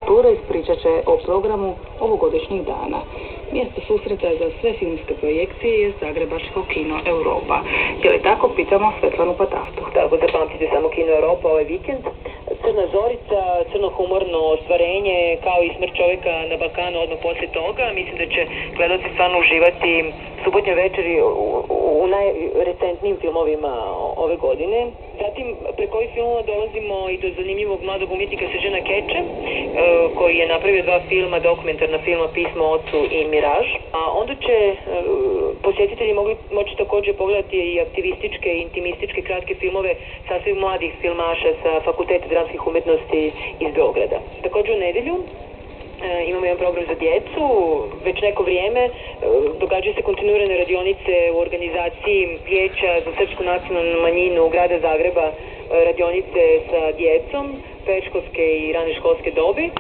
Tura ispričat će o programu ovogodišnjih dana. Mjesto susreta za sve filmske projekcije je Zagrebačko kino Europa. Je li tako, pitamo Svetlanu Pataftu. Tako zapamtite samo kino Europa ovaj vikend. Crna Zorica, crno-humorno ostvarenje, kao i Smrt čovjeka na Balkanu odmah poslije toga. Mislim da će gledalci stvarno uživati subotnje večeri u najrecentnijim filmovima ove godine. Zatim, preko ovih filmova dolazimo i do zanimljivog mladog umjetnika Srđana Keče, koji je napravio 2 filma, dokumentarna filma Pismo ocu i Miraž. A onda će posjetitelji moći također pogledati i aktivističke i intimističke kratke filmove sasvim mladih filmaša sa Fakulteta dramskih umjetnosti iz Beograda. Također u nedjelju imamo jedan program za djecu. Već neko vrijeme događaju se kontinuirane radionice u organizaciji Vijeća za srpsku nacionalnu manjinu grada Zagreba, radionice sa djecom predškolske i rane školske dobi.